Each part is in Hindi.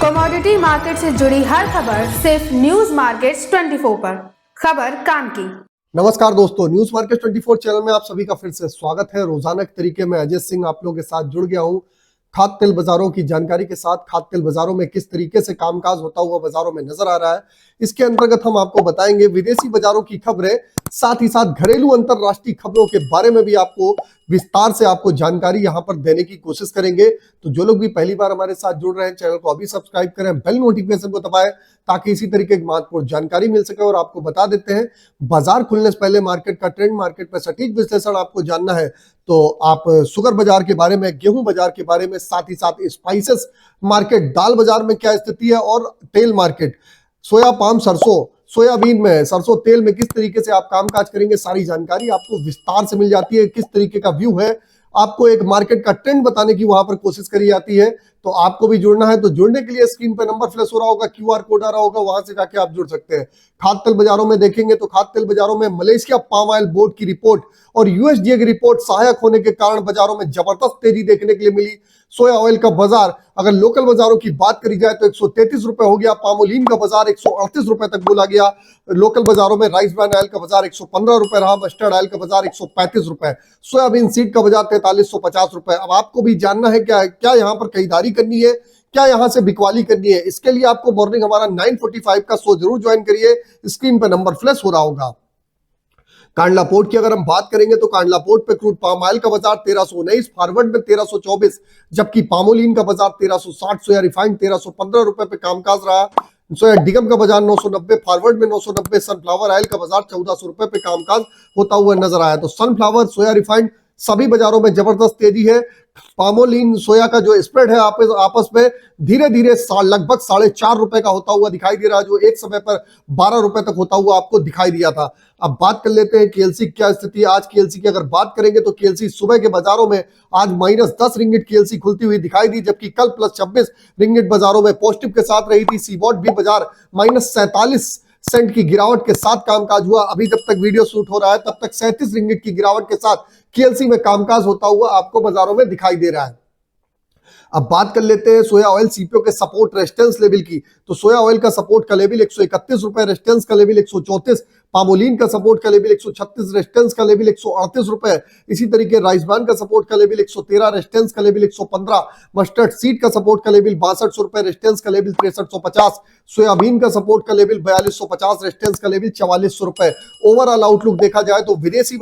कमोडिटी मार्केट से जुड़ी हर खबर सिर्फ न्यूज मार्केट्स 24 पर। खबर काम की। नमस्कार दोस्तों, न्यूज मार्केट 24 चैनल में आप सभी का फिर से स्वागत है। रोजाना के तरीके में अजय सिंह आप लोगों के साथ जुड़ गया हूं खाद्य तेल बाजारों की जानकारी के साथ। खाद्य तेल बाजारों में किस तरीके से कामकाज होता हुआ बाजारों में नजर आ रहा है, इसके अंतर्गत हम आपको बताएंगे विदेशी बाजारों की खबरें, साथ ही साथ घरेलू अंतरराष्ट्रीय खबरों के बारे में भी आपको विस्तार से आपको जानकारी यहां पर देने की कोशिश करेंगे। तो जो लोग भी पहली बार हमारे साथ जुड़ रहे हैं, चैनल को अभी सब्सक्राइब करें, बेल नोटिफिकेशन को दबाएं ताकि इसी तरीके की महत्वपूर्ण जानकारी मिल सके। और आपको बता देते हैं, बाजार खुलने से पहले मार्केट का ट्रेंड, मार्केट पर सटीक विश्लेषण आपको जानना है तो आप शुगर बाजार के बारे में, गेहूं बाजार के बारे में, साथ ही साथ स्पाइसेस मार्केट, दाल बाजार में क्या स्थिति है, और तेल मार्केट, सोया पाम, सरसों, सोयाबीन में, सरसों तेल में किस तरीके से आप कामकाज करेंगे, सारी जानकारी आपको विस्तार से मिल जाती है। किस तरीके का व्यू है, आपको एक मार्केट का ट्रेंड बताने की वहां पर कोशिश करी जाती है। तो आपको भी जुड़ना है तो जुड़ने के लिए स्क्रीन पर नंबर फ्लैश हो रहा होगा, क्यूआर कोड आ रहा होगा, वहां से जाके आप जुड़ सकते हैं। खाद्य तेल बाजारों में देखेंगे तो खाद्य तेल बाजारों में मलेशिया पाम ऑयल बोर्ड की रिपोर्ट और यूएसडीए की रिपोर्ट सहायक होने के कारण बाजारों में जबरदस्त तेजी देखने के लिए मिली। सोया ऑयल का बाजार अगर लोकल बाजारों की बात करी जाए तो 133 रुपए हो गया। पामोलिन का बाजार 138 रुपए तक बोला गया। लोकल बाजारों में राइस ब्रांड ऑयल का बाजार 115 रुपए रहा। मस्टर्ड ऑयल का बाजार 135 रुपए। सोयाबीन सीड का बाजार 4350 रुपए। अब आपको भी जानना है क्या यहाँ पर खरीदारी करनी है, क्या यहां से बिकवाली करनी है। इसके लिए आपको मॉर्निंग हमारा 9:45 का शो जरूर ज्वाइन करिए। स्क्रीन पर नंबर फ्लैश हो रहा होगा। कांडला पोर्ट की अगर हम बात करेंगे तो कांडला पोर्ट पे क्रूड पाम ऑयल का बाजार 1319, फॉरवर्ड में 1324, जबकि पामोलिन का बाजार 1360, सोया रिफाइंड 1315 रुपए पे कामकाज रहा। सोया डिगम का बाजार 990, फॉरवर्ड में 990, सनफ्लावर ऑयल का बाजार 1400 रुपए पे कामकाज होता हुआ नजर आया। तो सनफ्लावर, सोया रिफाइंड सभी बाजारों में जबरदस्त तेजी है। पामोलिन सोया का जो स्प्रेड है आपस में धीरे धीरे लगभग 4.5 रुपए का होता हुआ दिखाई दे रहा है, जो एक समय पर 12 रुपए तक होता हुआ आपको दिखाई दिया था। अब बात कर लेते हैं केएलसी क्या स्थिति है। आज केएलसी की अगर बात करेंगे तो केएलसी सुबह के बाजारों में आज -10 रिंगिट केएलसी खुलती हुई दिखाई दी, जबकि कल +26 रिंगिट बाजारों में पॉजिटिव के साथ रही थी। सीबॉट भी बाजार -47 सेंट की गिरावट के साथ कामकाज हुआ। अभी जब तक वीडियो शूट हो रहा है तब तक 37 रिंगिट की गिरावट के साथ केएलसी में कामकाज होता हुआ आपको बाजारों में दिखाई दे रहा है। अब बात कर लेते हैं सोया ऑयल सीपीओ के सपोर्ट रेजिस्टेंस लेवल की। तो सोया ऑयल का सपोर्ट का लेवल 131 रुपए, रेजिस्टेंस का लेवल 134। पामोलिन का सपोर्ट का लेवल 136, रेजिस्टेंस का लेवल 138 रुपए। इसी तरीके राइस ब्रांड का सपोर्ट का लेवल 113, रेजिस्टेंस का लेवल 115। मस्टर्ड सीड का सपोर्ट का लेवल 6200 रुपए, रेजिस्टेंस का लेवल 6350। सोयाबीन का सपोर्ट का लेवल 4250, रेजिस्टेंस का लेवल 4400 रुपए। ओवरऑल आउटलुक देखा जाए तो विदेशी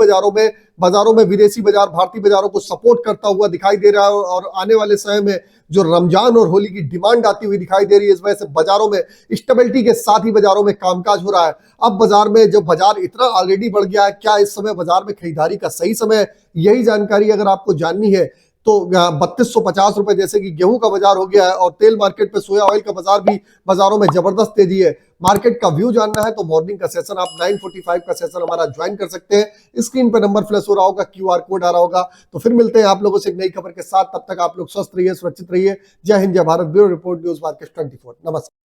बाजारों में विदेशी बाजार भारतीय बाजारों को सपोर्ट करता हुआ दिखाई दे रहा है। और आने वाले समय में जो रमजान और होली की डिमांड आती हुई दिखाई दे रही है, इस वजह से बाजारों में स्टेबिलिटी के साथ ही बाजारों में कामकाज हो रहा है। अब बाजार में जब बाजार इतना ऑलरेडी बढ़ गया है, क्या इस समय बाजार में खरीदारी का सही समय है, यही जानकारी अगर आपको जाननी है तो 3250 रुपए जैसे कि गेहूं का बाजार हो गया है। और तेल मार्केट पे सोया ऑयल का बाजार भी बाजारों में जबरदस्त तेजी है। मार्केट का व्यू जानना है तो मॉर्निंग का सेशन आप 9:45 का सेशन हमारा ज्वाइन कर सकते हैं। स्क्रीन पर नंबर फ्लैश हो रहा होगा, क्यूआर कोड आ रहा होगा। तो फिर मिलते हैं आप लोगों से एक नई खबर के साथ। तब तक आप लोग स्वस्थ रहिए, सुरक्षित रहिए। जय हिंद, जय Bharat. Bureau report, news market 24। नमस्कार।